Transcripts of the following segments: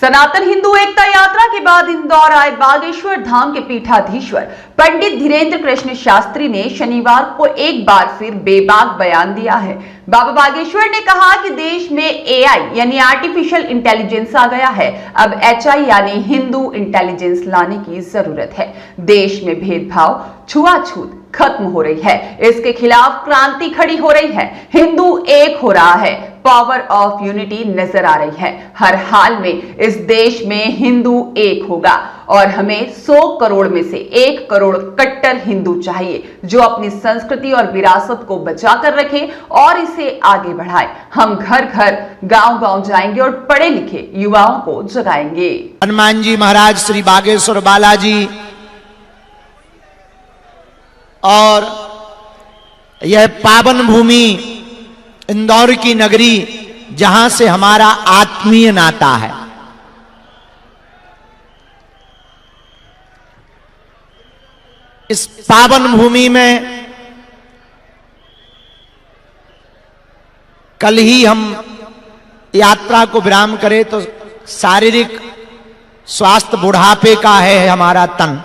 सनातन हिंदू एकता यात्रा के बाद इंदौर आए बागेश्वर धाम के पीठाधीश्वर पंडित धीरेन्द्र कृष्ण शास्त्री ने शनिवार को एक बार फिर बेबाक बयान दिया है। बाबा बागेश्वर ने कहा कि देश में एआई यानी आर्टिफिशियल इंटेलिजेंस आ गया है। अब एचआई यानी हिंदू इंटेलिजेंस लाने की जरूरत है। देश में भेदभाव, छुआछूत खत्म हो रही है। इसके खिलाफ क्रांति खड़ी हो रही है। हिंदू एक हो रहा है। पावर ऑफ यूनिटी नजर आ रही है। हर हाल में इस देश में हिंदू एक होगा और हमें 100 करोड़ में से 1 करोड़ कट्टर हिंदू चाहिए जो अपनी संस्कृति और विरासत को बचाकर रखे और इसे आगे बढ़ाए। हम घर घर, गांव गांव जाएंगे और पढ़े लिखे युवाओं को जगाएंगे। हनुमान जी महाराज, श्री बागेश्वर बालाजी और यह पावन भूमि इंदौर की नगरी, जहां से हमारा आत्मीय नाता है। इस पावन भूमि में कल ही हम यात्रा को विराम करें तो शारीरिक स्वास्थ्य बुढ़ापे का है हमारा तन,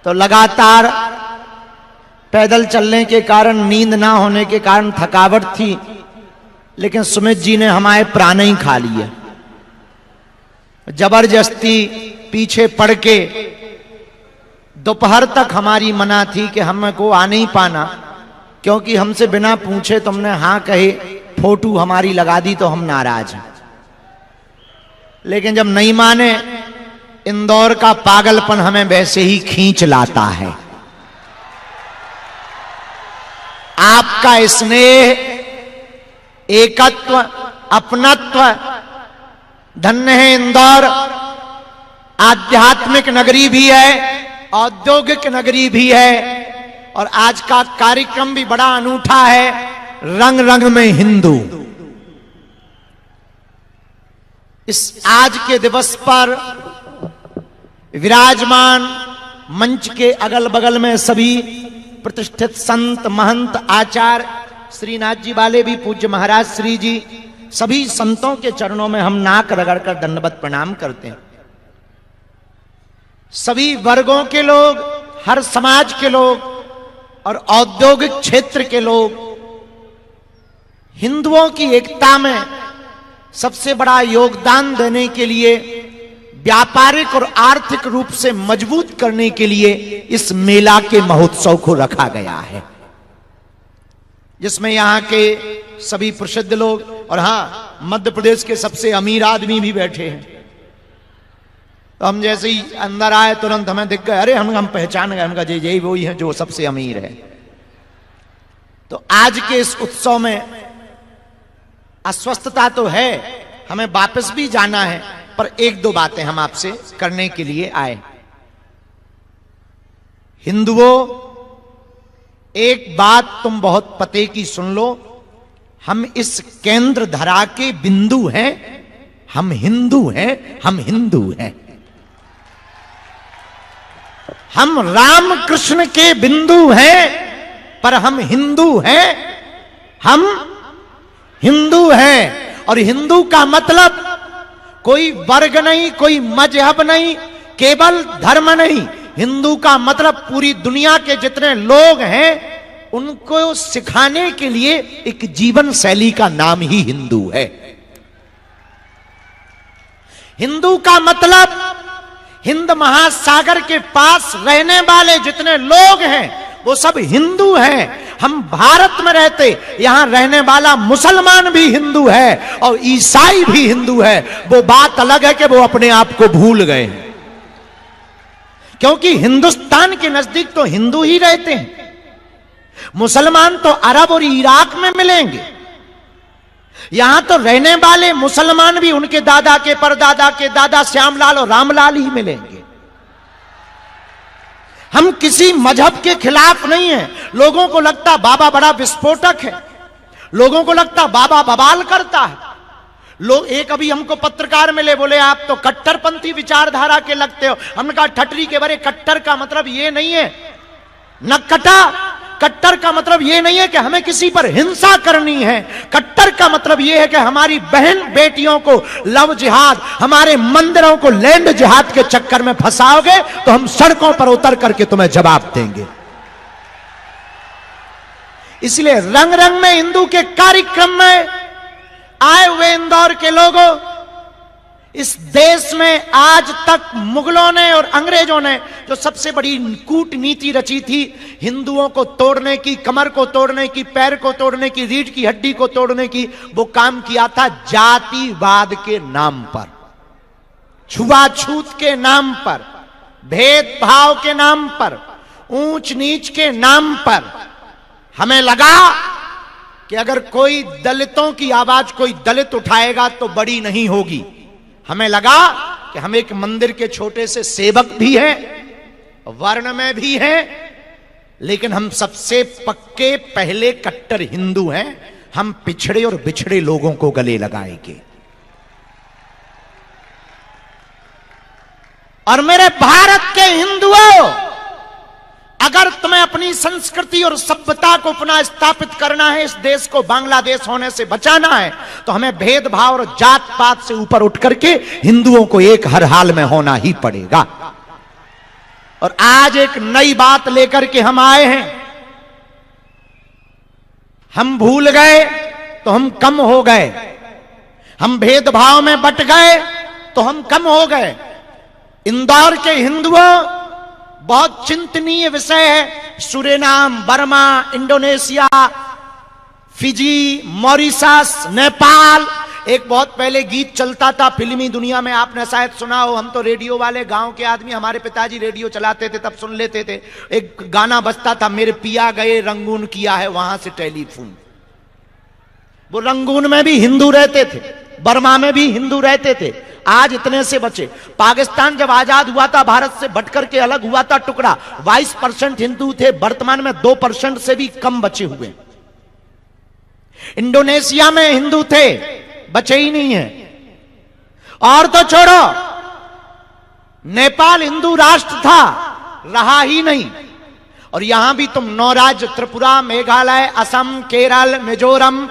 तो लगातार पैदल चलने के कारण, नींद ना होने के कारण थकावट थी, लेकिन सुमित जी ने हमारे प्राण ही खा लिए। जबरदस्ती पीछे पड़ के दोपहर तक हमारी मना थी कि हमको आ नहीं पाना, क्योंकि हमसे बिना पूछे तुमने हाँ कहे, फोटो हमारी लगा दी तो हम नाराज हैं। लेकिन जब नहीं माने, इंदौर का पागलपन हमें वैसे ही खींच लाता है। आपका स्नेह, एकत्व, अपनत्व, धन्य है इंदौर। आध्यात्मिक नगरी भी है, औद्योगिक नगरी भी है, और आज का कार्यक्रम भी बड़ा अनूठा है, रंग रंग में हिंदू। इस आज के दिवस पर विराजमान मंच के अगल बगल में सभी प्रतिष्ठित संत, महंत, आचार्य, श्रीनाथ जी वाले भी पूज्य महाराज श्री जी, सभी संतों के चरणों में हम नाक रगड़कर दंडवत प्रणाम करते हैं। सभी वर्गों के लोग, हर समाज के लोग और औद्योगिक क्षेत्र के लोग हिंदुओं की एकता में सबसे बड़ा योगदान देने के लिए, व्यापारिक और आर्थिक रूप से मजबूत करने के लिए इस मेला के महोत्सव को रखा गया है, जिसमें यहां के सभी प्रसिद्ध लोग और हाँ, मध्य प्रदेश के सबसे अमीर आदमी भी बैठे हैं। तो हम जैसे ही अंदर आए तुरंत हमें दिख गए, अरे हम पहचान गए, उनका यही वही है जो सबसे अमीर है। तो आज के इस उत्सव में अस्वस्थता तो है, हमें वापस भी जाना है, पर एक दो बातें हम आपसे करने के लिए आए। हिंदुओं, एक बात तुम बहुत पते की सुन लो, हम इस केंद्र धरा के बिंदु हैं, हम हिंदू हैं, हम हिंदू हैं। हम राम कृष्ण के बिंदु हैं, पर हम हिंदू हैं, हम हिंदू हैं। और हिंदू का मतलब कोई वर्ग नहीं, कोई मजहब नहीं, केवल धर्म नहीं। हिंदू का मतलब पूरी दुनिया के जितने लोग हैं उनको सिखाने के लिए एक जीवन शैली का नाम ही हिंदू है। हिंदू का मतलब हिंद महासागर के पास रहने वाले जितने लोग हैं वो सब हिंदू हैं। हम भारत में रहते, यहां रहने वाला मुसलमान भी हिंदू है और ईसाई भी हिंदू है। वो बात अलग है कि वो अपने आप को भूल गए, क्योंकि हिंदुस्तान के नजदीक तो हिंदू ही रहते हैं। मुसलमान तो अरब और इराक में मिलेंगे, यहां तो रहने वाले मुसलमान भी उनके दादा के परदादा के दादा श्यामलाल और रामलाल ही मिलेंगे। हम किसी मजहब के खिलाफ नहीं हैं। लोगों को लगता बाबा बड़ा विस्फोटक है, लोगों को लगता बाबा बवाल करता है। लोग एक अभी हमको पत्रकार मिले, बोले आप तो कट्टरपंथी विचारधारा के लगते हो। हमने कहा ठटरी के बारे, कट्टर का मतलब ये नहीं है न कटा, कट्टर का मतलब यह नहीं है कि हमें किसी पर हिंसा करनी है। कट्टर का मतलब यह है कि हमारी बहन बेटियों को लव जिहाद, हमारे मंदिरों को लैंड जिहाद के चक्कर में फंसाओगे तो हम सड़कों पर उतर करके तुम्हें जवाब देंगे। इसलिए रंग रंग में हिंदू के कार्यक्रम में आए हुए इंदौर के लोगों, इस देश में आज तक मुगलों ने और अंग्रेजों ने जो सबसे बड़ी कूटनीति रची थी, हिंदुओं को तोड़ने की, कमर को तोड़ने की, पैर को तोड़ने की, रीढ़ की हड्डी को तोड़ने की, वो काम किया था जातिवाद के नाम पर, छुआछूत के नाम पर, भेदभाव के नाम पर, ऊंच नीच के नाम पर। हमें लगा कि अगर कोई दलितों की आवाज कोई दलित उठाएगा तो बड़ी नहीं होगी। हमें लगा कि हम एक मंदिर के छोटे से सेवक भी हैं, वर्ण में भी हैं, लेकिन हम सबसे पक्के पहले कट्टर हिंदू हैं। हम पिछड़े और बिछड़े लोगों को गले लगाएंगे। और मेरे भारत के हिंदुओं, अगर तुम्हें अपनी संस्कृति और सभ्यता को पुनः स्थापित करना है, इस देश को बांग्लादेश होने से बचाना है, तो हमें भेदभाव और जात पात से ऊपर उठ करके हिंदुओं को एक हर हाल में होना ही पड़ेगा। और आज एक नई बात लेकर के हम आए हैं। हम भूल गए तो हम कम हो गए, हम भेदभाव में बट गए तो हम कम हो गए। इंदौर के हिंदुओं, बहुत चिंतनीय विषय है। Suriname, Burma, Indonesia, Fiji, Mauritius, Nepal, एक बहुत पहले गीत चलता था फिल्मी दुनिया में, आपने शायद सुना हो। हम तो रेडियो वाले गांव के आदमी, हमारे पिताजी रेडियो चलाते थे तब सुन लेते थे। एक गाना बजता था, मेरे पिया गए रंगून किया है वहां से टेलीफोन। वो रंगून में भी हिंदू रहते थे, बर्मा में भी हिंदू रहते थे। आज इतने से बचे। पाकिस्तान जब आजाद हुआ था, भारत से बट करके अलग हुआ था टुकड़ा, 22% हिंदू थे, वर्तमान में 2% से भी कम बचे हुए। इंडोनेशिया में हिंदू थे, बचे ही नहीं है। और तो छोड़ो, नेपाल हिंदू राष्ट्र था, रहा ही नहीं। और यहां भी तुम 9 राज्य, त्रिपुरा, मेघालय, असम, केरल, मिजोरम,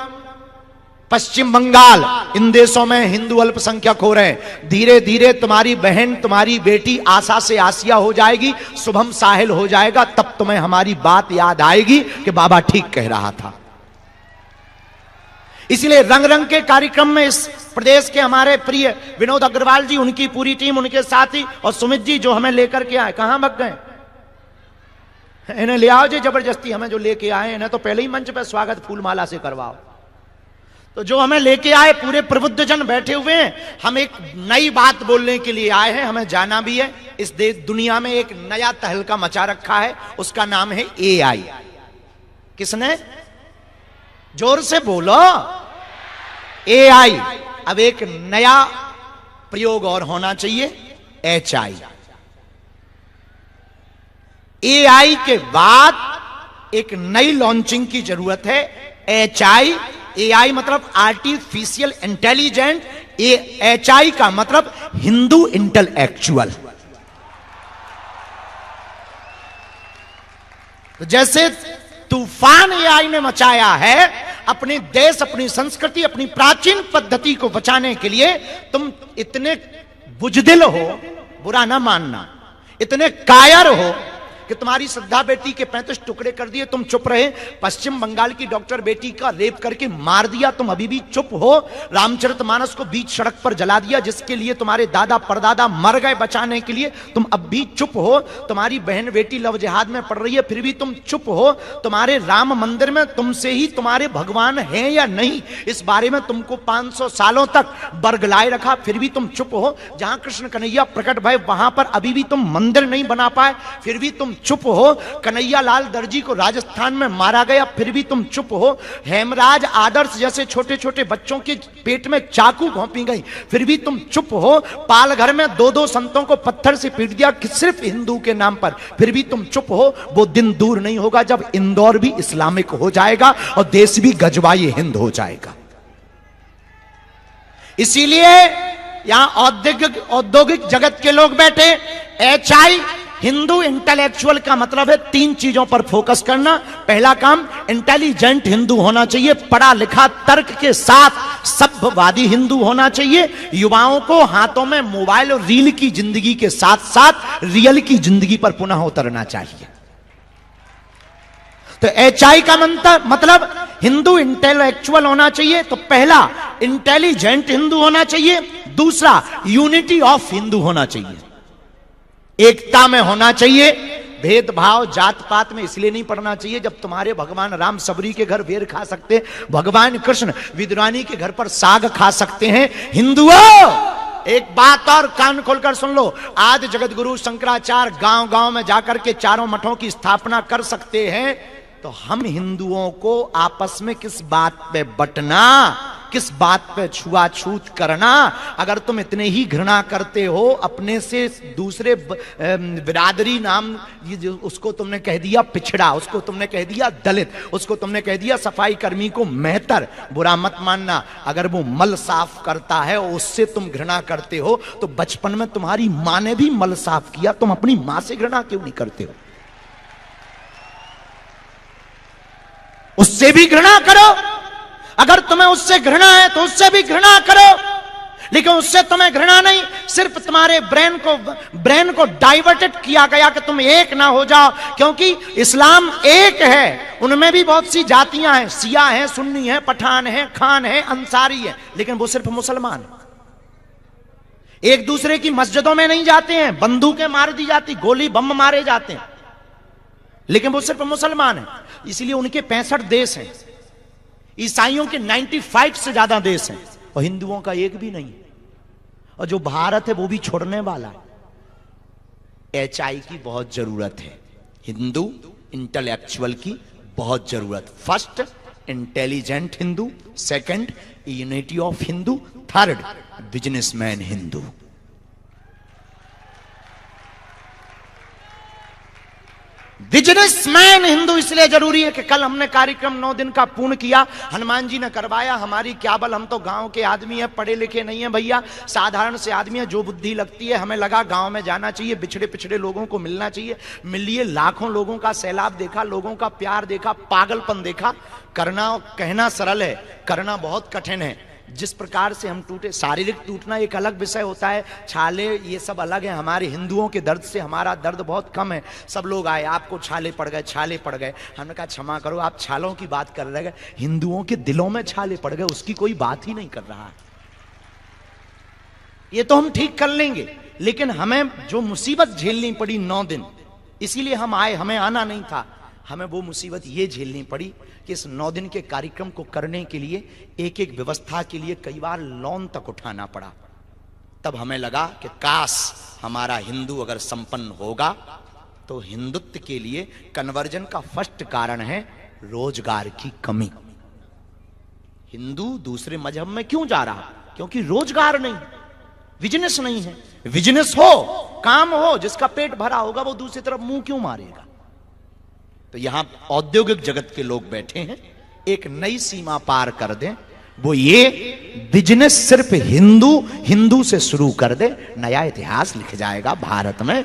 पश्चिम बंगाल, इन देशों में हिंदू अल्पसंख्यक हो रहे हैं। धीरे धीरे तुम्हारी बहन, तुम्हारी बेटी आशा से आसिया हो जाएगी, शुभम साहिल हो जाएगा, तब तुम्हें हमारी बात याद आएगी कि बाबा ठीक कह रहा था। इसलिए रंग रंग के कार्यक्रम में इस प्रदेश के हमारे प्रिय विनोद अग्रवाल जी, उनकी पूरी टीम, उनके साथी और सुमित जी जो हमें लेकर के आए, कहां भग गए? इन्हें ले आओ जी जबरदस्ती। हमें जो लेके आए इन्हें तो पहले ही मंच पे स्वागत फूलमाला से करवाओ। तो जो हमें लेके आए, पूरे प्रबुद्ध जन बैठे हुए हैं। हम एक नई बात बोलने के लिए आए हैं, हमें जाना भी है। इस देश दुनिया में एक नया तहलका मचा रखा है, उसका नाम है AI। किसने? जोर से बोलो। AI। अब एक नया प्रयोग और होना चाहिए, HI। AI के बाद एक नई लॉन्चिंग की जरूरत है, HI। AI मतलब आर्टिफिशियल इंटेलिजेंट, HI का मतलब हिंदू इंटेलेक्चुअल। तो जैसे तूफान AI ने मचाया है, अपने देश, अपनी संस्कृति, अपनी प्राचीन पद्धति को बचाने के लिए तुम इतने बुजदिल हो, बुरा ना मानना, इतने कायर हो कि तुम्हारी श्रद्धा बेटी के 35 टुकड़े कर दिए, तुम चुप रहे। पश्चिम बंगाल की डॉक्टर बेटी का रेप करके मार दिया, तुम अभी भी चुप हो। रामचरितमानस को बीच सड़क पर जला दिया, जिसके लिए तुम्हारे दादा परदादा मर गए बचाने के लिए, तुम अब भी चुप हो। तुम्हारी बहन बेटी लव जिहाद में पड़ रही है, फिर भी तुम चुप हो। तुम्हारे राम मंदिर में तुमसे ही तुम्हारे भगवान हैं या नहीं, इस बारे में तुमको 500 सालों तक बरगलाए रखा, फिर भी तुम चुप हो। जहां कृष्ण कन्हैया प्रकट भय, वहां पर अभी भी तुम मंदिर नहीं बना पाए, फिर भी तुम चुप हो। कन्हैया लाल दर्जी को राजस्थान में मारा गया, फिर भी तुम चुप हो। हेमराज आदर्श जैसे छोटे छोटे बच्चों के पेट में चाकू घोंपी गई, फिर भी तुम चुप हो। पालघर में 2-2 संतों को पत्थर से पीट दिया सिर्फ हिंदू के नाम पर, फिर भी तुम चुप हो। वो दिन दूर नहीं होगा जब इंदौर भी इस्लामिक हो जाएगा और देश भी गजवाई हिंद हो जाएगा। इसीलिए यहां औद्योगिक जगत के लोग बैठे, HI हिंदू इंटेलेक्चुअल का मतलब है 3 चीजों पर फोकस करना। पहला काम, इंटेलिजेंट हिंदू होना चाहिए, पढ़ा लिखा तर्क के साथ सभ्यवादी हिंदू होना चाहिए। युवाओं को हाथों में मोबाइल और रील की जिंदगी के साथ साथ रियल की जिंदगी पर पुनः उतरना चाहिए। तो एचआई का मतलब हिंदू इंटेलेक्चुअल होना चाहिए। तो पहला, इंटेलिजेंट हिंदू होना चाहिए। दूसरा, यूनिटी ऑफ हिंदू होना चाहिए, एकता में होना चाहिए। भेदभाव जात पात में इसलिए नहीं पढ़ना चाहिए जब तुम्हारे भगवान राम सबरी के घर बेर खा सकते, भगवान कृष्ण विद्वानी के घर पर साग खा सकते हैं। हिंदुओं, एक बात और कान खोलकर सुन लो, आज जगत गुरु शंकराचार्य गांव गांव में जाकर के 4 मठों की स्थापना कर सकते हैं, तो हम हिंदुओं को आपस में किस बात पे बंटना, किस बात पे छुआछूत करना? अगर तुम इतने ही घृणा करते हो अपने से दूसरे बिरादरी नाम, उसको तुमने कह दिया पिछड़ा, उसको तुमने कह दिया दलित, उसको तुमने कह दिया सफाई कर्मी को मेहतर, बुरा मत मानना। अगर वो मल साफ करता है और उससे तुम घृणा करते हो, तो बचपन में तुम्हारी मां ने भी मल साफ किया, तुम अपनी मां से घृणा क्यों नहीं करते हो? उससे भी घृणा करो। अगर तुम्हें उससे घृणा है तो उससे भी घृणा करो, लेकिन उससे तुम्हें घृणा नहीं, सिर्फ तुम्हारे ब्रेन को डाइवर्टेड किया गया कि तुम एक ना हो जाओ, क्योंकि इस्लाम एक है, उनमें भी बहुत सी जातियां हैं, सिया हैं, सुन्नी हैं, पठान हैं, खान हैं, अंसारी हैं, लेकिन वो सिर्फ मुसलमान। एक दूसरे की मस्जिदों में नहीं जाते हैं, बंदूकें मार दी जाती, गोली बम मारे जाते हैं, लेकिन वो सिर्फ मुसलमान है। इसलिए उनके 65 देश हैं, ईसाइयों के 95 से ज्यादा देश हैं, और हिंदुओं का एक भी नहीं। और जो भारत है वो भी छोड़ने वाला है। एचआई की बहुत जरूरत है, हिंदू इंटेलेक्चुअल की बहुत जरूरत। First, intelligent Hindu. Second, unity of Hindu. Third, businessman Hindu. Businessman Hindu इसलिए जरूरी है कि कल हमने कार्यक्रम 9 दिन का पूर्ण किया, हनुमान जी ने करवाया, हमारी क्या बल, हम तो गांव के आदमी है, पढ़े लिखे नहीं है भैया, साधारण से आदमी है, जो बुद्धि लगती है हमें लगा गांव में जाना चाहिए, बिछड़े पिछड़े लोगों को मिलना चाहिए। मिलिए, लाखों लोगों का सैलाब देखा, लोगों का प्यार देखा, पागलपन देखा। करना, कहना सरल है, करना बहुत कठिन है। जिस प्रकार से हम टूटे, शारीरिक टूटना एक अलग विषय होता है, छाले ये सब अलग है। हमारे हिंदुओं के दर्द से हमारा दर्द बहुत कम है। सब लोग आए, आपको छाले पड़ गए, छाले पड़ गए, हमने कहा क्षमा करो, आप छालों की बात कर रहे हैं, हिंदुओं के दिलों में छाले पड़ गए, उसकी कोई बात ही नहीं कर रहा है। ये तो हम ठीक कर लेंगे, लेकिन हमें जो मुसीबत झेलनी पड़ी 9 दिन, इसीलिए हम आए, हमें आना नहीं था। हमें वो मुसीबत ये झेलनी पड़ी कि इस 9 दिन के कार्यक्रम को करने के लिए, एक एक व्यवस्था के लिए कई बार लोन तक उठाना पड़ा। तब हमें लगा कि काश हमारा हिंदू अगर संपन्न होगा, तो हिंदुत्व के लिए कन्वर्जन का फर्स्ट कारण है रोजगार की कमी। हिंदू दूसरे मजहब में क्यों जा रहा? क्योंकि रोजगार नहीं, बिजनेस नहीं है। बिजनेस हो, काम हो, जिसका पेट भरा होगा वो दूसरी तरफ मुंह क्यों मारेगा? तो यहां औद्योगिक जगत के लोग बैठे हैं, एक नई सीमा पार कर दें, वो ये बिजनेस सिर्फ हिंदू से शुरू कर दे, नया इतिहास लिख जाएगा भारत में,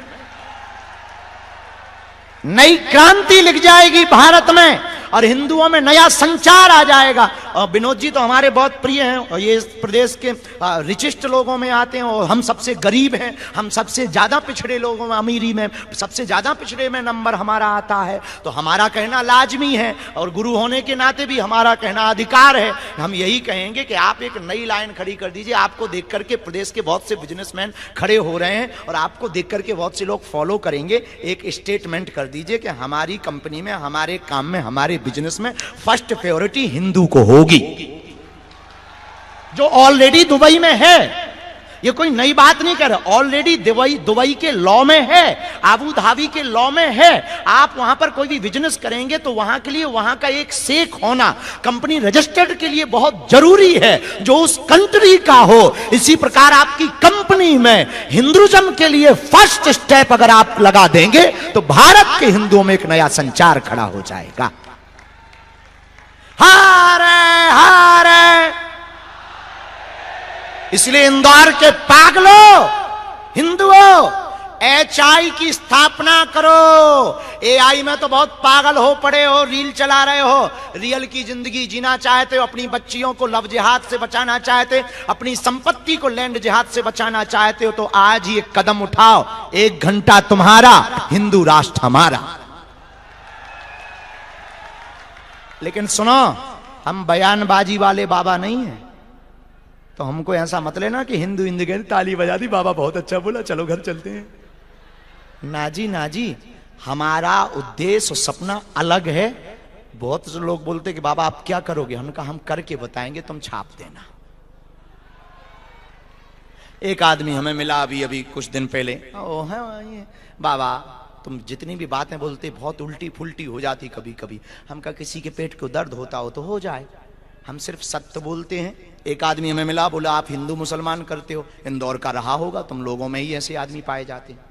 नई क्रांति लिख जाएगी भारत में, और हिंदुओं में नया संचार आ जाएगा। और विनोद जी तो हमारे बहुत प्रिय हैं, और ये इस प्रदेश के रिचिस्ट लोगों में आते हैं, और हम सबसे गरीब हैं, हम सबसे ज्यादा पिछड़े लोगों में, अमीरी में सबसे ज्यादा पिछड़े में नंबर हमारा आता है। तो हमारा कहना लाजमी है, और गुरु होने के नाते भी हमारा कहना अधिकार है। हम यही कहेंगे कि आप एक नई लाइन खड़ी कर दीजिए। आपको देख करके प्रदेश के बहुत से बिजनेसमैन खड़े हो रहे हैं, और आपको देख करके बहुत से लोग फॉलो करेंगे। एक स्टेटमेंट कर दीजिए कि हमारी कंपनी में, हमारे काम में, हमारे बिजनेस में फर्स्ट प्रायोरिटी हिंदू को होगी, जो ऑलरेडी दुबई में है। ये कोई नई बात नहीं कर रहा, ऑलरेडी दुबई के लॉ में है, आबू धाबी के लॉ में है। आप वहां पर कोई भी बिजनेस करेंगे तो वहां के लिए वहां का एक शेख होना, कंपनी रजिस्टर्ड के लिए बहुत जरूरी है, जो उस कंट्री का हो। इसी प्रकार आपकी कंपनी में हिंदुइज्म के लिए फर्स्ट स्टेप अगर आप लगा देंगे, तो भारत के हिंदुओं में एक नया संचार खड़ा हो जाएगा। हारे हारे, इसलिए इंदौर के पागलों, हिंदुओं, HI की स्थापना करो। AI में तो बहुत पागल हो पड़े हो, रील चला रहे हो। रियल की जिंदगी जीना चाहते हो, अपनी बच्चियों को लव जिहाद से बचाना चाहते, अपनी संपत्ति को लैंड जिहाद से बचाना चाहते हो, तो आज ही एक कदम उठाओ। 1 घंटा तुम्हारा, हिंदू राष्ट्र हमारा। लेकिन सुनो, हम बयानबाजी वाले बाबा नहीं हैं, तो हमको ऐसा मत लेना कि हिंदू हिंदू कहते ताली बजा दी, बाबा बहुत अच्छा बोला, चलो घर चलते हैं। नाजी नाजी, हमारा उद्देश्य और सपना अलग है। बहुत से लोग बोलते कि बाबा आप क्या करोगे? हमने कहा हम करके बताएंगे, तुम छाप देना। एक आदमी हमें मिला अभी कुछ दिन पहले, ओ है बाबा तुम जितनी भी बातें बोलते बहुत उल्टी फुल्टी हो जाती कभी कभी। हम कहा किसी के पेट को दर्द होता हो तो हो जाए, हम सिर्फ सत्य बोलते हैं। एक आदमी हमें मिला, बोला आप हिंदू मुसलमान करते हो, इंदौर का रहा होगा, तुम लोगों में ही ऐसे आदमी पाए जाते हैं।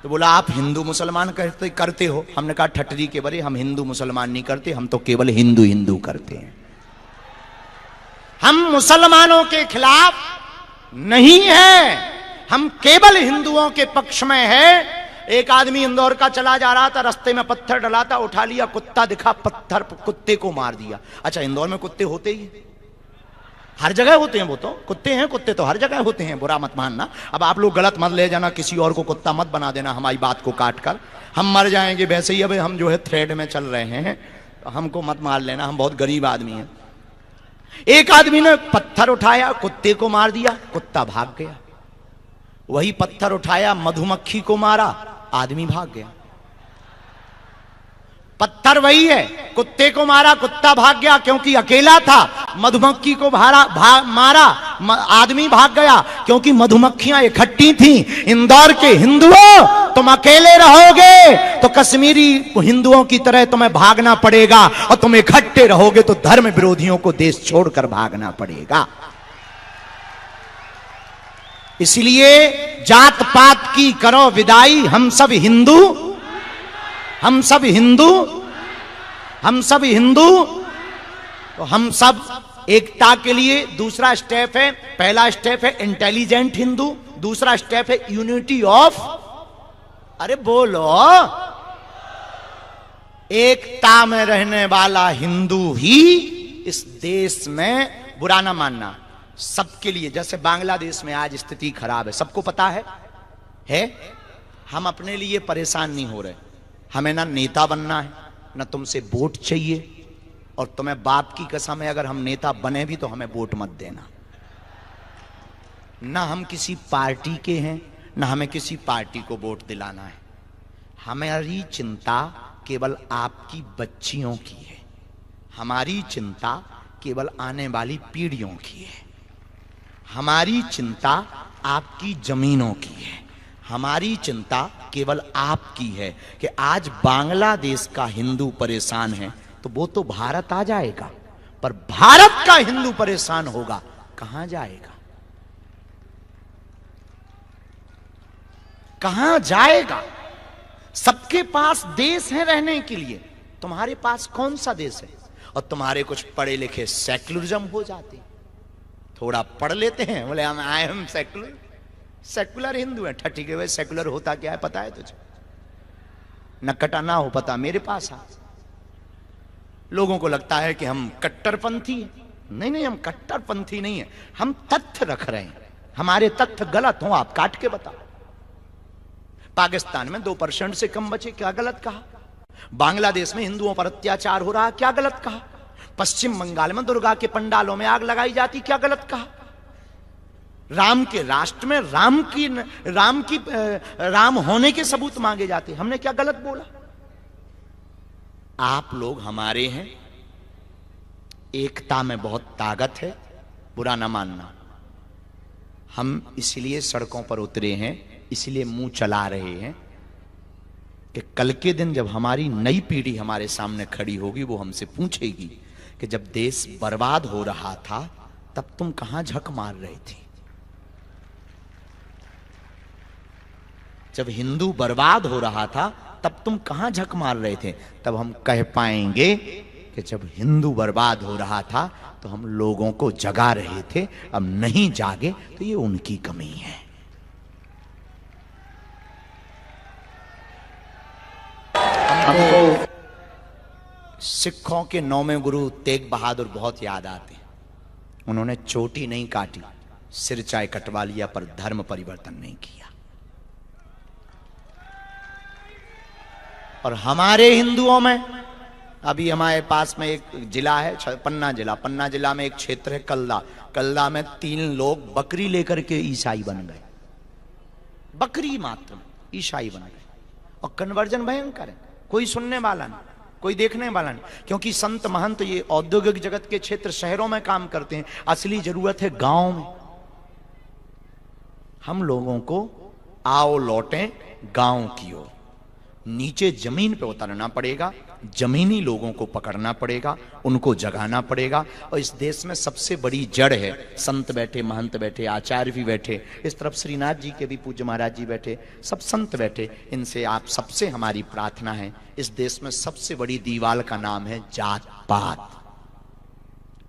तो बोला आप हिंदू मुसलमान करते हो। हमने कहा ठटरी के बरे, हम हिंदू मुसलमान नहीं करते, हम तो केवल हिंदू हिंदू करते हैं। हम मुसलमानों के खिलाफ नहीं है, हम केवल हिंदुओं के पक्ष में है। एक आदमी इंदौर का चला जा रहा था, रास्ते में पत्थर डला था, उठा लिया, कुत्ता दिखा, पत्थर कुत्ते को मार दिया। अच्छा, इंदौर में कुत्ते होते ही हर जगह होते हैं, वो तो कुत्ते हैं, कुत्ते तो हर जगह होते हैं, बुरा मत मानना। अब आप लोग गलत मत ले जाना, किसी और को कुत्ता मत बना देना हमारी बात को काट कर, हम मर जाएंगे वैसे ही। अब हम जो है थ्रेड में चल रहे हैं, तो हमको मत मार लेना, हम बहुत गरीब आदमी हैं। एक आदमी ने पत्थर उठाया, कुत्ते को मार दिया, कुत्ता भाग गया। वही पत्थर उठाया, मधुमक्खी को मारा, आदमी भाग गया। पत्थर वही है, कुत्ते को मारा, कुत्ता भाग गया क्योंकि अकेला था। मधुमक्खी को मारा, आदमी भाग गया क्योंकि मधुमक्खियां इकट्ठी थी। इंदौर के हिंदुओं, तुम अकेले रहोगे तो कश्मीरी हिंदुओं की तरह तुम्हें भागना पड़ेगा, और तुम इकट्ठे रहोगे तो धर्म विरोधियों को देश छोड़कर भागना पड़ेगा। इसलिए जात पात की करो विदाई, हम सब हिंदू, हम सब हिंदू, हम सब हिंदू। तो हम सब एकता के लिए दूसरा स्टेप है, पहला स्टेप है इंटेलिजेंट हिंदू, दूसरा स्टेप है यूनिटी ऑफ, अरे बोलो, एकता में रहने वाला हिंदू ही इस देश में, बुरा ना मानना, सबके लिए। जैसे बांग्लादेश में आज स्थिति खराब है, सबको पता है? हम अपने लिए परेशान नहीं हो रहे। हमें ना नेता बनना है, ना तुमसे वोट चाहिए, और तुम्हें बाप की कसम है अगर हम नेता बने भी तो हमें वोट मत देना। ना हम किसी पार्टी के हैं, ना हमें किसी पार्टी को वोट दिलाना है। हमारी चिंता केवल आपकी बच्चियों की है, हमारी चिंता केवल आने वाली पीढ़ियों की है, हमारी चिंता आपकी जमीनों की है, हमारी चिंता केवल आपकी है कि आज बांग्लादेश का हिंदू परेशान है तो वो तो भारत आ जाएगा, पर भारत का हिंदू परेशान होगा, कहां जाएगा? कहां जाएगा? सबके पास देश है रहने के लिए, तुम्हारे पास कौन सा देश है? और तुम्हारे कुछ पढ़े लिखे सेक्युलरिज्म हो जाते, थोड़ा पढ़ लेते हैं, बोले हम I am secular, secular Hindu है। ठठी के, वैसे सेक्युलर होता क्या है पता है तुझे? नकटा ना हो पता, मेरे पास आ। लोगों को लगता है कि हम कट्टरपंथी हैं, नहीं, हम कट्टरपंथी नहीं है, हम तथ्य रख रहे हैं। हमारे तथ्य गलत हो आप काट के बताओ। पाकिस्तान में 2% से कम बचे, क्या गलत कहा? बांग्लादेश में हिंदुओं पर अत्याचार हो रहा, क्या गलत कहा? पश्चिम बंगाल में दुर्गा के पंडालों में आग लगाई जाती, क्या गलत कहा? राम के राष्ट्र में राम होने के सबूत मांगे जाते, हमने क्या गलत बोला? आप लोग हमारे हैं, एकता में बहुत ताकत है, बुरा ना मानना। हम इसलिए सड़कों पर उतरे हैं, इसलिए मुंह चला रहे हैं कि कल के दिन जब हमारी नई पीढ़ी हमारे सामने खड़ी होगी, वो हमसे पूछेगी कि जब देश बर्बाद हो रहा था तब तुम कहां झक मार रहे थे? जब हिंदू बर्बाद हो रहा था तब तुम कहां झक मार रहे थे? तब हम कह पाएंगे कि जब हिंदू बर्बाद हो रहा था तो हम लोगों को जगा रहे थे, अब नहीं जागे तो ये उनकी कमी है। सिखों के 9वें गुरु तेग बहादुर बहुत याद आते हैं। उन्होंने चोटी नहीं काटी, सिर चाहे कटवा लिया, पर धर्म परिवर्तन नहीं किया। और हमारे हिंदुओं में अभी हमारे पास में एक जिला है पन्ना जिला। पन्ना जिला में एक क्षेत्र है कल्ला। कल्ला में 3 लोग बकरी लेकर के ईसाई बन गए। बकरी मात्र ईसाई बन गए। और कन्वर्जन भयंकर है, कोई सुनने वाला नहीं, कोई देखने वाला नहीं। क्योंकि संत महंत ये औद्योगिक जगत के क्षेत्र शहरों में काम करते हैं। असली जरूरत है गांव में। हम लोगों को आओ लौटें गांव की ओर। नीचे जमीन पे उतरना पड़ेगा, जमीनी लोगों को पकड़ना पड़ेगा, उनको जगाना पड़ेगा। और इस देश में सबसे बड़ी जड़ है, संत बैठे, महंत बैठे, आचार्य भी बैठे, इस तरफ श्रीनाथ जी के भी पूज्य महाराज जी बैठे, सब संत बैठे। इनसे आप सबसे हमारी प्रार्थना है, इस देश में सबसे बड़ी दीवार का नाम है जात पात।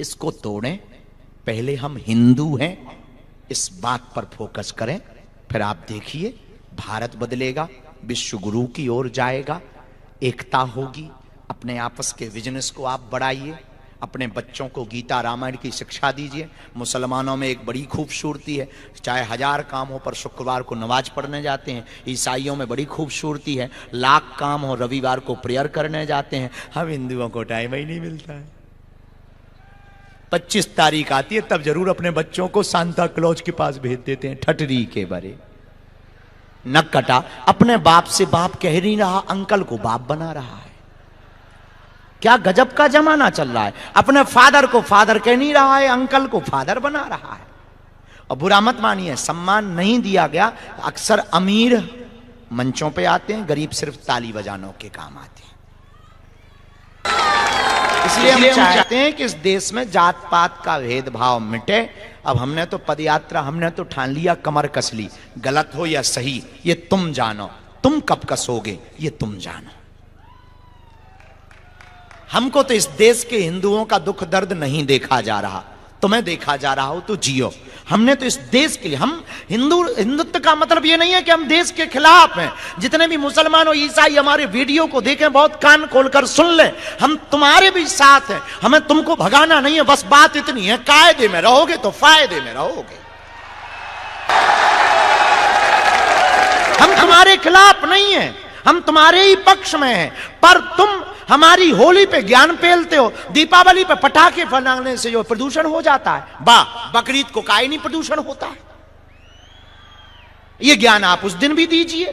इसको तोड़ें। पहले हम हिंदू हैं, इस बात पर फोकस करें, फिर आप देखिए भारत बदलेगा, विश्व गुरु की ओर जाएगा, एकता होगी। अपने आपस के बिजनेस को आप बढ़ाइए, अपने बच्चों को गीता रामायण की शिक्षा दीजिए। मुसलमानों में एक बड़ी खूबसूरती है, चाहे 1000 काम हो पर शुक्रवार को नमाज पढ़ने जाते हैं। ईसाइयों में बड़ी खूबसूरती है, लाख काम हो रविवार को प्रेयर करने जाते हैं। हम हिंदुओं को टाइम ही नहीं मिलता है। 25 तारीख आती है तब जरूर अपने बच्चों को सांता क्लॉज के पास भेज देते हैं। ठटरी के बरे नक कटा, अपने बाप से बाप कह नहीं रहा, अंकल को बाप बना रहा है। क्या गजब का जमाना चल रहा है। अपने फादर को फादर कह नहीं रहा है, अंकल को फादर बना रहा है। और बुरा मत मानिए, सम्मान नहीं दिया गया। अक्सर अमीर मंचों पे आते हैं, गरीब सिर्फ ताली बजानों के काम आते हैं। इसलिए हम चाहते हैं कि इस देश में जात पात का भेदभाव मिटे। अब हमने तो पदयात्रा, हमने तो ठान लिया, कमर कस ली। गलत हो या सही ये तुम जानो, तुम कब कसोगे ये तुम जानो। हमको तो इस देश के हिंदुओं का दुख दर्द नहीं देखा जा रहा, तुम्हें देखा जा रहा हो तो जियो। हमने तो इस देश के लिए, हम हिंदुत्व का मतलब ये नहीं है कि हम देश के खिलाफ हैं। जितने भी मुसलमान और ईसाई हमारे वीडियो को देखें, बहुत कान खोलकर सुन लें, हम तुम्हारे भी साथ हैं। हमें तुमको भगाना नहीं है, बस बात इतनी है, कायदे में रहोगे तो फायदे में रहोगे। हम तुम्हारे खिलाफ नहीं हैं, हम तुम्हारे ही पक्ष में हैं। पर तुम हमारी होली पे ज्ञान पेलते हो, दीपावली पे पटाखे फलाने से जो प्रदूषण हो जाता है, बकरीद को काहे नहीं प्रदूषण होता है। ये ज्ञान आप उस दिन भी दीजिए,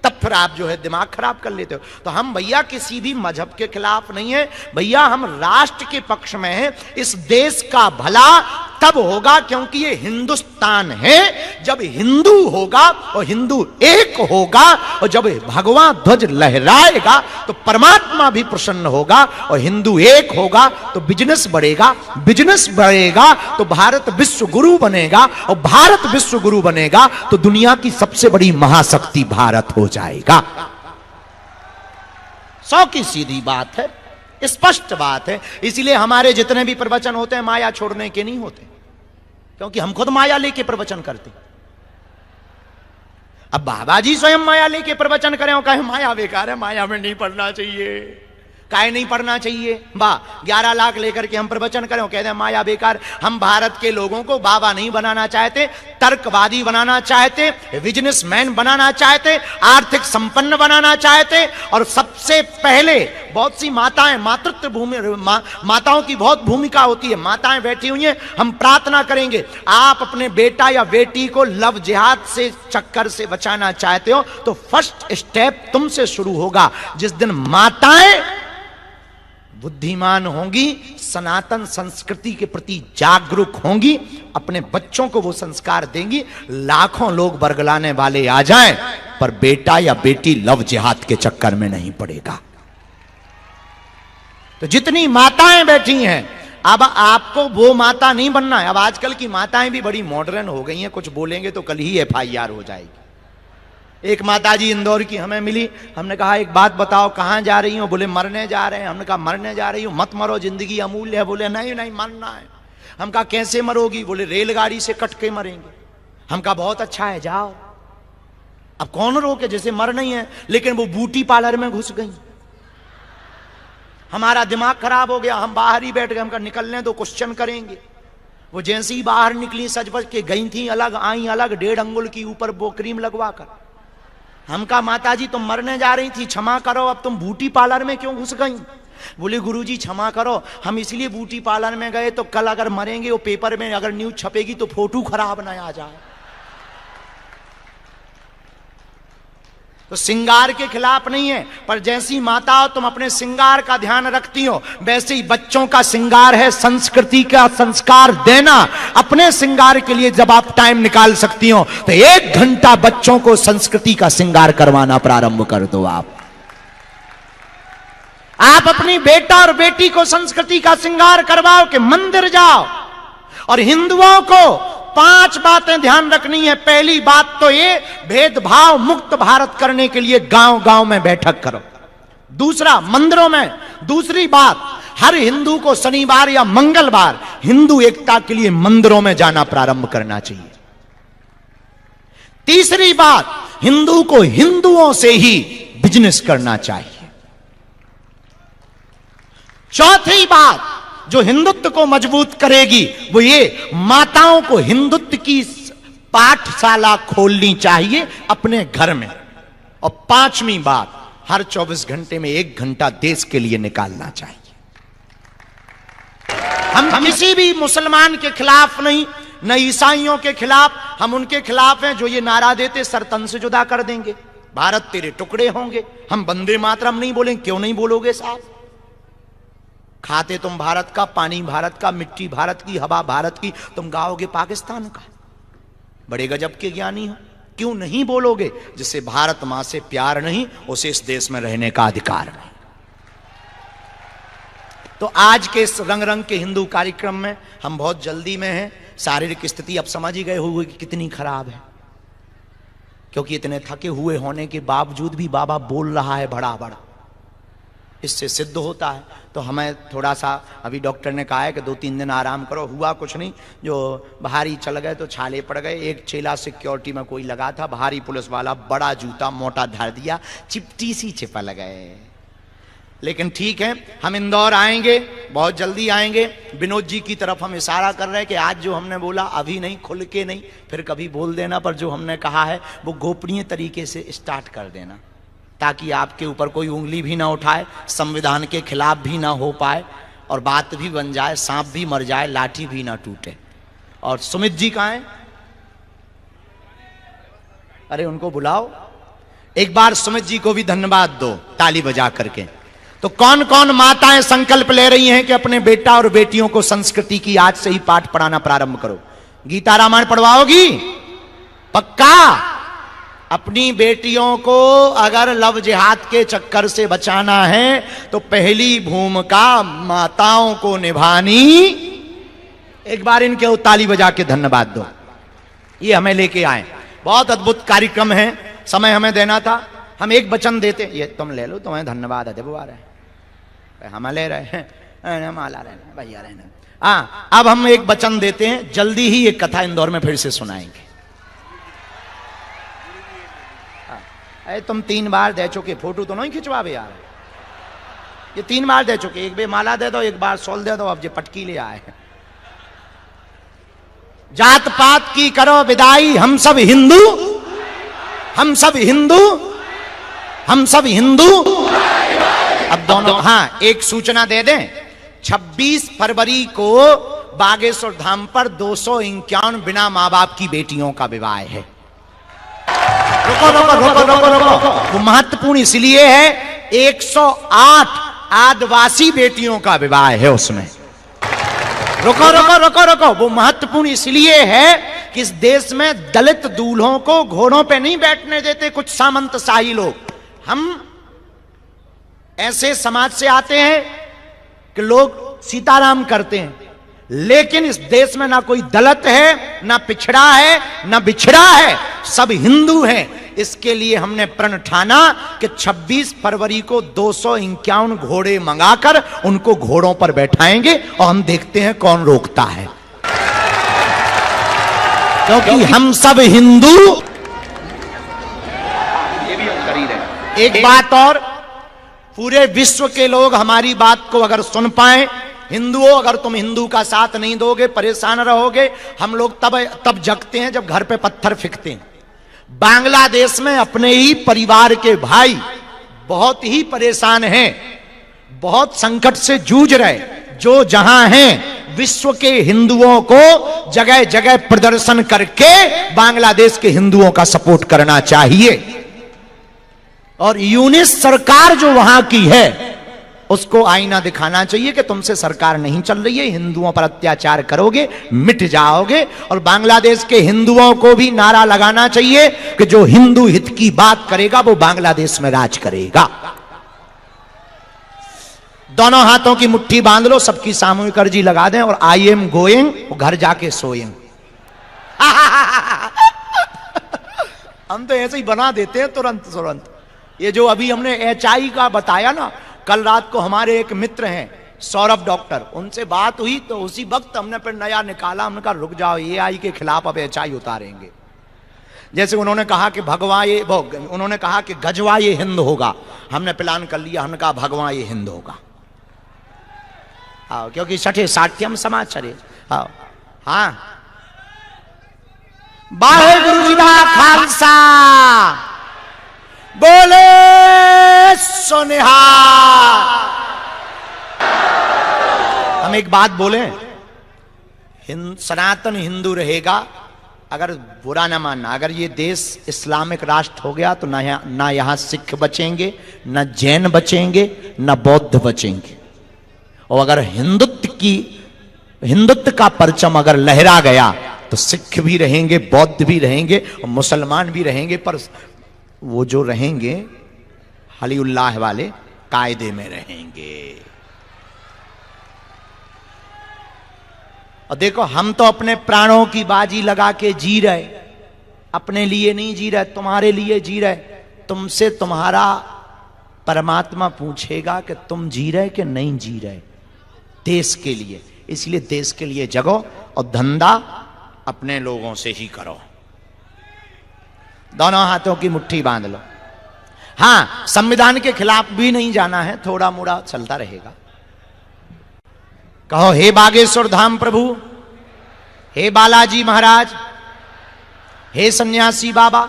तब फिर आप जो है दिमाग खराब कर लेते हो। तो हम भैया किसी भी मजहब के खिलाफ नहीं है भैया, हम राष्ट्र के पक्ष में हैं। इस देश का भला तब होगा क्योंकि ये हिंदुस्तान है। जब हिंदू होगा और हिंदू एक होगा, और जब भगवा ध्वज लहराएगा तो परमात्मा भी प्रसन्न होगा, और हिंदू एक होगा तो बिजनेस बढ़ेगा, बिजनेस बढ़ेगा तो भारत विश्व गुरु बनेगा, और भारत विश्व गुरु बनेगा तो दुनिया की सबसे बड़ी महाशक्ति भारत हो जाएगा। 100 की सीधी बात है, स्पष्ट बात है। इसलिए हमारे जितने भी प्रवचन होते हैं माया छोड़ने के नहीं होते, क्योंकि हम खुद माया लेके प्रवचन करते। अब बाबा जी स्वयं माया लेके प्रवचन करें और कहें माया बेकार है, माया में नहीं पढ़ना चाहिए, काहे नहीं पढ़ना चाहिए। 11 लाख लेकर के हम प्रवचन करें और कहते हैं माया बेकार। हम भारत के लोगों को बाबा नहीं बनाना चाहते, तर्कवादी बनाना चाहते, बिजनेसमैन बनाना चाहते, आर्थिक संपन्न बनाना चाहते। और सबसे पहले बहुत सी माताएं, मातृत्व भूमि, माताओं की बहुत भूमिका होती है। माताएं बैठी हुई हैं, हम प्रार्थना करेंगे, आप अपने बेटा या बेटी को लव जिहाद से चक्कर से बचाना चाहते हो तो फर्स्ट स्टेप तुमसे शुरू होगा। जिस दिन माताएं बुद्धिमान होंगी, सनातन संस्कृति के प्रति जागरूक होंगी, अपने बच्चों को वो संस्कार देंगी, लाखों लोग बरगलाने वाले आ जाएं, पर बेटा या बेटी लव जिहाद के चक्कर में नहीं पड़ेगा। तो जितनी माताएं बैठी हैं, अब आपको वो माता नहीं बनना है। अब आजकल की माताएं भी बड़ी मॉडर्न हो गई हैं, कुछ बोलेंगे तो कल ही FIR हो जाएगी। एक माताजी इंदौर की हमें मिली, हमने कहा एक बात बताओ, कहां जा रही हो? बोले मरने जा रहे हैं। हमने कहा मरने जा रही हो? मत मरो, जिंदगी अमूल्य है। बोले नहीं नहीं मरना है। हम कहा कैसे मरोगी? बोले रेलगाड़ी से कट के मरेंगे। हम कहा बहुत अच्छा है, जाओ। अब कौन रोके, जैसे मर नहीं है, लेकिन वो ब्यूटी पार्लर में घुस गई। हमारा दिमाग खराब हो गया, हम बाहर ही बैठ गए, हम कहा निकलने दो, क्वेश्चन करेंगे। वो जैसे ही बाहर निकली सज बज के गई थी अलग, आई अलग, 1.5 अंगुल की ऊपर वो क्रीम लगवा कर। हम कहा माता जी तुम मरने जा रही थी, क्षमा करो, अब तुम ब्यूटी पार्लर में क्यों घुस गई? बोले गुरुजी क्षमा करो, हम इसलिए ब्यूटी पार्लर में गए तो कल अगर मरेंगे वो पेपर में अगर न्यूज छपेगी तो फोटो खराब ना आ जाए। तो श्रृंगार के खिलाफ नहीं है, पर जैसी माता हो तुम अपने श्रृंगार का ध्यान रखती हो, वैसे ही बच्चों का श्रृंगार है संस्कृति का संस्कार देना। अपने श्रृंगार के लिए जब आप टाइम निकाल सकती हो तो 1 घंटा बच्चों को संस्कृति का श्रृंगार करवाना प्रारंभ कर दो। आप अपनी बेटा और बेटी को संस्कृति का श्रृंगार करवाओ कि मंदिर जाओ। और हिंदुओं को 5 बातें ध्यान रखनी है। पहली बात तो ये, भेदभाव मुक्त भारत करने के लिए गांव गांव में बैठक करो। दूसरा, मंदिरों में। दूसरी बात, हर हिंदू को शनिवार या मंगलवार हिंदू एकता के लिए मंदिरों में जाना प्रारंभ करना चाहिए। तीसरी बात, हिंदू को हिंदुओं से ही बिजनेस करना चाहिए। चौथी बात जो हिंदुत्व को मजबूत करेगी वो ये, माताओं को हिंदुत्व की पाठशाला खोलनी चाहिए अपने घर में। और 5वीं बात, हर 24 घंटे में 1 घंटा देश के लिए निकालना चाहिए। हम किसी भी मुसलमान के खिलाफ नहीं, न ईसाइयों के खिलाफ। हम उनके खिलाफ हैं जो ये नारा देते सर तन से जुदा कर देंगे, भारत तेरे टुकड़े होंगे। हम वंदे मातरम नहीं बोलेंगे। क्यों नहीं बोलोगे साहब? खाते तुम भारत का, पानी भारत का, मिट्टी भारत की, हवा भारत की, तुम गाओगे पाकिस्तान का। बड़े गजब के ज्ञानी हो। क्यों नहीं बोलोगे? जिसे भारत मां से प्यार नहीं उसे इस देश में रहने का अधिकार नहीं। तो आज के इस रंग रंग के हिंदू कार्यक्रम में हम बहुत जल्दी में हैं। शारीरिक स्थिति अब समझ ही गए होंगे कि कितनी खराब है, क्योंकि इतने थके हुए होने के बावजूद भी बाबा बोल रहा है बड़ा बड़ा। इससे सिद्ध होता है। तो हमें थोड़ा सा, अभी डॉक्टर ने कहा है कि 2-3 दिन आराम करो। हुआ कुछ नहीं, जो भारी चल गए तो छाले पड़ गए। एक चेला सिक्योरिटी में कोई लगा था, भारी पुलिस वाला, बड़ा जूता मोटा धर दिया, चिपटी सी चिपल गए। लेकिन ठीक है, हम इंदौर आएंगे, बहुत जल्दी आएंगे। विनोद जी की तरफ हम इशारा कर रहे हैं कि आज जो हमने बोला अभी नहीं, खुल के नहीं, फिर कभी बोल देना, पर जो हमने कहा है वो गोपनीय तरीके से स्टार्ट कर देना, ताकि आपके ऊपर कोई उंगली भी ना उठाए, संविधान के खिलाफ भी ना हो पाए, और बात भी बन जाए, सांप भी मर जाए, लाठी भी ना टूटे। और सुमित जी कहाँ हैं? अरे उनको बुलाओ, एक बार सुमित जी को भी धन्यवाद दो ताली बजा करके। तो कौन कौन माताएं संकल्प ले रही हैं कि अपने बेटा और बेटियों को संस्कृति की आज से ही पाठ पढ़ाना प्रारंभ करो? गीता रामायण पढ़वाओगी? पक्का? अपनी बेटियों को अगर लव जिहाद के चक्कर से बचाना है तो पहली भूमिका माताओं को निभानी। एक बार इनके ताली बजा के धन्यवाद दो। ये हमें लेके आए, बहुत अद्भुत कार्यक्रम है। समय हमें देना था, हम एक वचन देते। ये तुम ले लो, तुम्हें धन्यवाद है। हम ले रहे हैं, माला रहना भैया रहना। हाँ, अब हम एक वचन देते हैं, जल्दी ही एक कथा इंदौर में फिर से सुनाएंगे। अरे तुम 3 बार दे चुके, फोटो तो नहीं खिंचवावे यार। ये 3 बार दे चुके, एक बार माला दे दो, एक बार शॉल दे दो, अब ये पटकी ले आए। जात पात की करो विदाई, हम सब हिंदू, हम सब हिंदू, हम सब हिंदू। अब दोनों, हाँ एक सूचना दे दें, 26 फरवरी को बागेश्वर धाम पर 251 बिना माँ बाप की बेटियों का विवाह है। रुको रुको रुको रुको रुको, वो महत्वपूर्ण इसलिए है, 108 आदिवासी बेटियों का विवाह है उसमें। रुको रुको रुको रुको, वो महत्वपूर्ण इसलिए है कि इस देश में दलित दूल्हों को घोड़ों पे नहीं बैठने देते कुछ सामंतशाही लोग। हम ऐसे समाज से आते हैं कि लोग सीताराम करते हैं, लेकिन इस देश में ना कोई दलित है, ना पिछड़ा है, ना बिछड़ा है, सब हिंदू हैं। इसके लिए हमने प्रण ठाना कि 26 फरवरी को 251 घोड़े मंगाकर उनको घोड़ों पर बैठाएंगे और हम देखते हैं कौन रोकता है, क्योंकि हम सब हिंदू। ये भी हम कर ही रहे हैं। एक बात और, पूरे विश्व के लोग हमारी बात को अगर सुन पाए, हिंदुओं अगर तुम हिंदू का साथ नहीं दोगे, परेशान रहोगे, हम लोग तब जगते हैं जब घर पे पत्थर फेंकते हैं। बांग्लादेश में अपने ही परिवार के भाई बहुत ही परेशान हैं, बहुत संकट से जूझ रहे, जो जहां हैं विश्व के हिंदुओं को जगह जगह प्रदर्शन करके बांग्लादेश के हिंदुओं का सपोर्ट करना चाहिए। और यूनिस सरकार जो वहां की है उसको आईना दिखाना चाहिए कि तुमसे सरकार नहीं चल रही है, हिंदुओं पर अत्याचार करोगे मिट जाओगे। और बांग्लादेश के हिंदुओं को भी नारा लगाना चाहिए कि जो हिंदू हित की बात करेगा वो बांग्लादेश में राज करेगा। दोनों हाथों की मुट्ठी बांध लो, सबकी सामूहिक अर्जी लगा दें और आई एम गोइंग, घर जाके सोइंग। हम तो ऐसे ही बना देते हैं तुरंत तुरंत। ये जो अभी हमने एचआई का बताया ना, कल रात को हमारे एक मित्र हैं सौरभ डॉक्टर, उनसे बात हुई तो उसी वक्त हमने फिर नया निकाला। हमने कहा रुक जाओ, एआई के खिलाफ अब एचआई उतारेंगे। जैसे उन्होंने कहा कि उन्होंने कहा कि गजवा ये हिंद होगा, हमने प्लान कर लिया, हमने कहा भगवा ये हिंद होगा। हाँ, क्योंकि छठे साठ्यम समाचारे। हाँ हाँ, वाहेगुरु जी का खालसा, बोले सोनिहार। हम एक बात बोले, सनातन हिंदू रहेगा, अगर बुरा ना मानना, अगर ये देश इस्लामिक राष्ट्र हो गया तो ना यहां सिख बचेंगे, ना जैन बचेंगे, ना बौद्ध बचेंगे। और अगर हिंदुत्व का परचम अगर लहरा गया तो सिख भी रहेंगे, बौद्ध भी रहेंगे और मुसलमान भी रहेंगे, पर वो जो रहेंगे हलीउल्लाह वाले कायदे में रहेंगे। और देखो, हम तो अपने प्राणों की बाजी लगा के जी रहे, अपने लिए नहीं जी रहे, तुम्हारे लिए जी रहे। तुमसे तुम्हारा परमात्मा पूछेगा कि तुम जी रहे कि नहीं जी रहे, देश के लिए। इसलिए देश के लिए जगो और धंधा अपने लोगों से ही करो। दोनों हाथों की मुट्ठी बांध लो। हां, संविधान के खिलाफ भी नहीं जाना है, थोड़ा मोड़ा चलता रहेगा। कहो, हे बागेश्वर धाम प्रभु, हे बालाजी महाराज, हे सन्यासी बाबा,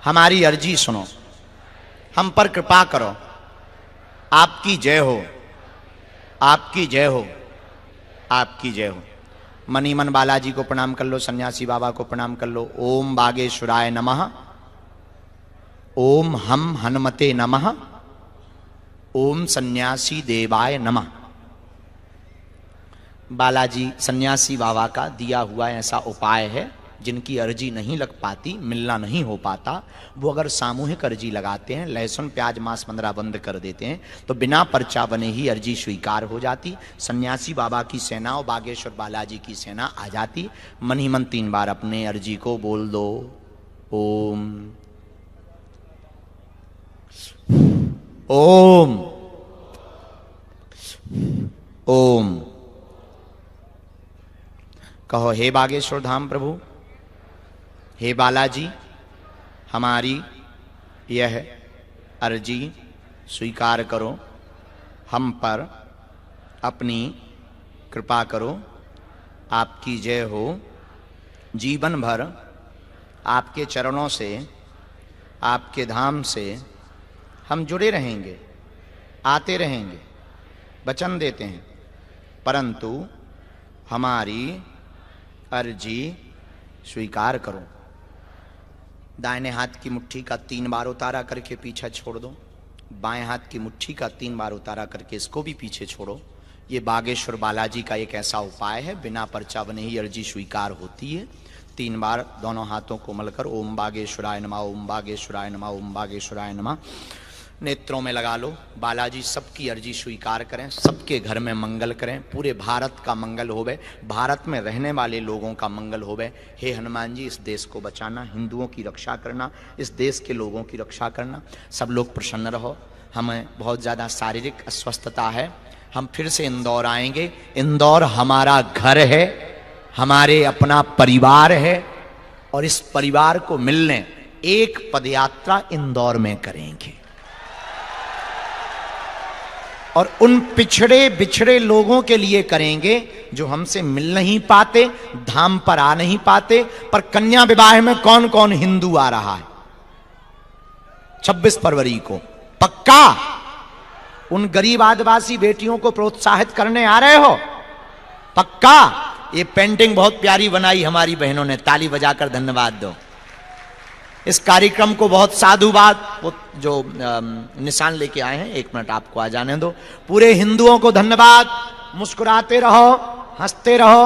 हमारी अर्जी सुनो, हम पर कृपा करो। आपकी जय हो, आपकी जय हो, आपकी जय हो। मनी मन बालाजी को प्रणाम कर लो, सन्यासी बाबा को प्रणाम कर लो। ओम बागेश्वराय नमः, ओम हम हनुमते नमः, ओम सन्यासी देवाय नमः। बालाजी सन्यासी बाबा का दिया हुआ ऐसा उपाय है, जिनकी अर्जी नहीं लग पाती, मिलना नहीं हो पाता, वो अगर सामूहिक अर्जी लगाते हैं, लहसुन प्याज मांस मंदरा बंद कर देते हैं, तो बिना पर्चा बने ही अर्जी स्वीकार हो जाती। सन्यासी बाबा की सेना और बागेश्वर बालाजी की सेना आ जाती। मन ही मन 3 बार अपने अर्जी को बोल दो। ओम ओम ओम। कहो, हे बागेश्वर धाम प्रभु, हे बालाजी, हमारी यह अर्जी स्वीकार करो, हम पर अपनी कृपा करो। आपकी जय हो। जीवन भर आपके चरणों से, आपके धाम से हम जुड़े रहेंगे, आते रहेंगे, वचन देते हैं, परंतु हमारी अर्जी स्वीकार करो। दाहिने हाथ की मुट्ठी का 3 बार उतारा करके पीछे छोड़ दो, बाएं हाथ की मुट्ठी का 3 बार उतारा करके इसको भी पीछे छोड़ो। ये बागेश्वर बालाजी का एक ऐसा उपाय है, बिना पर्चा बने ही अर्जी स्वीकार होती है। 3 बार दोनों हाथों को मलकर ओम बागेश्वराय नमः, ओम बागेश्वराय नमः, ओम बागेश्वराय नमः नेत्रों में लगा लो। बालाजी सबकी अर्जी स्वीकार करें, सबके घर में मंगल करें, पूरे भारत का मंगल होवे, भारत में रहने वाले लोगों का मंगल होवे। हे हनुमान जी, इस देश को बचाना, हिंदुओं की रक्षा करना, इस देश के लोगों की रक्षा करना। सब लोग प्रसन्न रहो। हमें बहुत ज़्यादा शारीरिक अस्वस्थता है, हम फिर से इंदौर आएंगे। इंदौर हमारा घर है, हमारे अपना परिवार है, और इस परिवार को मिलने एक पदयात्रा इंदौर में करेंगे। और उन पिछड़े बिछड़े लोगों के लिए करेंगे जो हमसे मिल नहीं पाते, धाम पर आ नहीं पाते। पर कन्या विवाह में कौन कौन हिंदू आ रहा है 26 फरवरी को? पक्का उन गरीब आदिवासी बेटियों को प्रोत्साहित करने आ रहे हो? पक्का? ये पेंटिंग बहुत प्यारी बनाई हमारी बहनों ने, ताली बजाकर धन्यवाद दो। इस कार्यक्रम को बहुत साधुवाद, वो जो निशान लेके आए हैं, 1 मिनट आपको आ जाने दो। पूरे हिंदुओं को धन्यवाद। मुस्कुराते रहो, हंसते रहो।